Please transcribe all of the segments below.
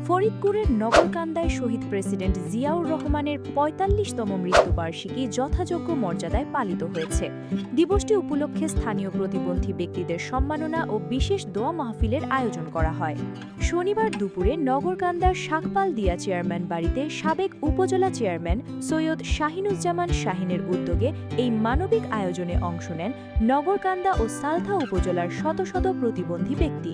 ফরিদপুরের নগরকান্দায় শহীদ প্রেসিডেন্ট জিয়াউর রহমানের ৪৫তম মৃত্যুবার্ষিকী যথাযোগ্য মর্যাদায় পালিত হয়েছে। দিবসটি উপলক্ষে স্থানীয় প্রতিবন্ধী ব্যক্তিদের সম্মাননা ও বিশেষ দোয়া মাহফিলের আয়োজন করা হয়। শনিবার দুপুরে নগরকান্দার শাকপাল দিয়া চেয়ারম্যান বাড়িতে সাবেক উপজেলা চেয়ারম্যান সৈয়দ শাহিনুজ্জামান শাহিনের উদ্যোগে এই মানবিক আয়োজনে অংশ নেন নগরকান্দা ও সালথা উপজেলার শত শত প্রতিবন্ধী ব্যক্তি।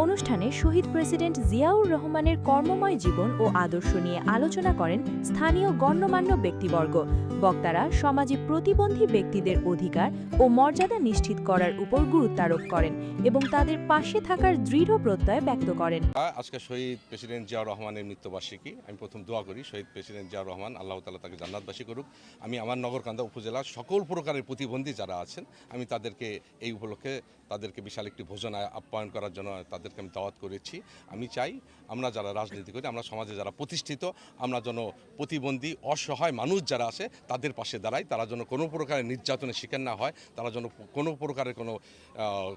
অনুষ্ঠানে শহীদ প্রেসিডেন্ট জিয়াউর রহমানের কর্মময় জীবন ও আদর্শ নিয়ে আলোচনা করেন স্থানীয় গণ্যমান্য ব্যক্তিবর্গ। বক্তারা সমাজে প্রতিবন্ধী ব্যক্তিদের অধিকার ও মর্যাদা নিশ্চিত করার উপর গুরুত্বারোপ করেন এবং তাদের পাশে থাকার দৃঢ় প্রত্যয় ব্যক্ত করেন। আজকে শহীদ প্রেসিডেন্ট জিয়াউর রহমানের মৃত্যুবার্ষিকী। আমি প্রথম দোয়া করি শহীদ প্রেসিডেন্ট জিয়াউর রহমান আল্লাহ তাআলা তাকে জান্নাতবাসী করুক। আমি আমার নগরকান্দা উপজেলার সকল প্রকারের প্রতিবন্ধী যারা আছেন আমি তাদেরকে এই উপলক্ষে তাদেরকে বিশাল একটি ভোজন আপ্যায়ন করার জন্য তাদেরকে আমি দাওয়াত করেছি। আমি চাই আমরা যারা রাজনীতি করি, আমরা সমাজে যারা প্রতিষ্ঠিত, আমরা যেন প্রতিবন্ধী অসহায় মানুষ যারা আছে তাদের পাশে দাঁড়াই। তারা যেন কোনো প্রকারের নির্যাতনের শিকার না হয়, তারা যেন কোনো প্রকারের কোনো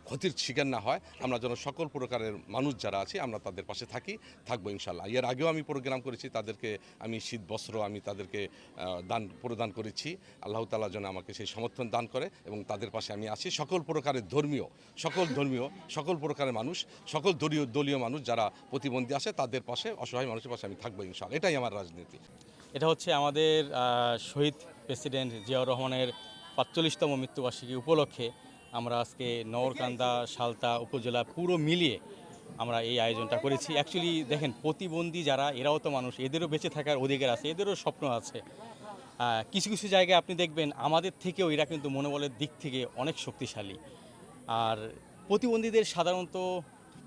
ক্ষতির শিকার না হয়। আমরা যেন সকল প্রকারের মানুষ যারা আছে আমরা তাদের পাশে থাকবো ইনশাল্লাহ। এর আগেও আমি প্রোগ্রাম করেছি, তাদেরকে আমি শীত বস্ত্র আমি তাদেরকে প্রদান করেছি। আল্লাহ তাআলা যেন আমাকে সেই সমর্থন দান করে এবং তাদের পাশে আমি আছি। সকল প্রকারের সকল প্রকারের মানুষ, সকল দলীয় মানুষ যারা প্রতিবন্ধী আছে তাদের পাশে, অসহায় মানুষের পাশে আমি থাকবো ইনশাআল্লাহ। এটাই আমার রাজনীতি। এটা হচ্ছে আমাদের শহীদ প্রেসিডেন্ট জিয়াউর রহমানের ৪৫তম মৃত্যুবার্ষিকী উপলক্ষে আমরা আজকে নগরকান্দা সালতা উপজেলা পুরো মিলিয়ে আমরা এই আয়োজনটা করেছি। অ্যাকচুয়ালি দেখেন, প্রতিবন্ধী যারা, এরাও তো মানুষ, এদেরও বেঁচে থাকার অধিকার আছে, এদেরও স্বপ্ন আছে। কিছু কিছু জায়গায় আপনি দেখবেন আমাদের থেকেও এরা কিন্তু মনোবলের দিক থেকে অনেক শক্তিশালী। আর প্রতিবন্ধীদের সাধারণত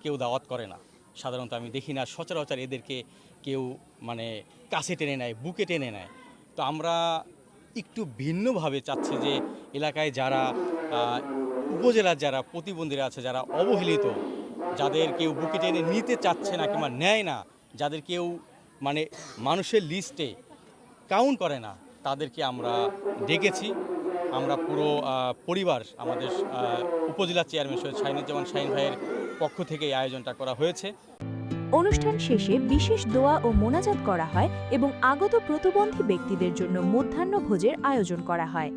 কেউ দাওয়াত করে না, সাধারণত আমি দেখি না সচরাচর এদেরকে কেউ মানে কাছে টেনে নেয়, বুকে টেনে নেয়। তো আমরা একটু ভিন্নভাবে চাচ্ছি যে এলাকায় যারা উপজেলার যারা প্রতিবন্ধীরা আছে, যারা অবহেলিত, যাদের কেউ বুকে টেনে নিতে চাচ্ছে না কিংবা নেয় না, যাদের কেউ মানে মানুষের লিস্টে কাউন্ট করে না, তাদেরকে আমরা ডেকেছি। আমরা পুরো পরিবার, আমাদের উপজেলা চেয়ারম্যান সৈয়দ শাহিনুজ্জামান শাহিন ভাইয়ের পক্ষ থেকে এই আয়োজনটা করা হয়েছে। অনুষ্ঠান শেষে বিশেষ দোয়া ও মোনাজাত করা হয় এবং আগত প্রতিবন্ধী ব্যক্তিদের জন্য মধ্যাহ্ন ভোজের আয়োজন করা হয়।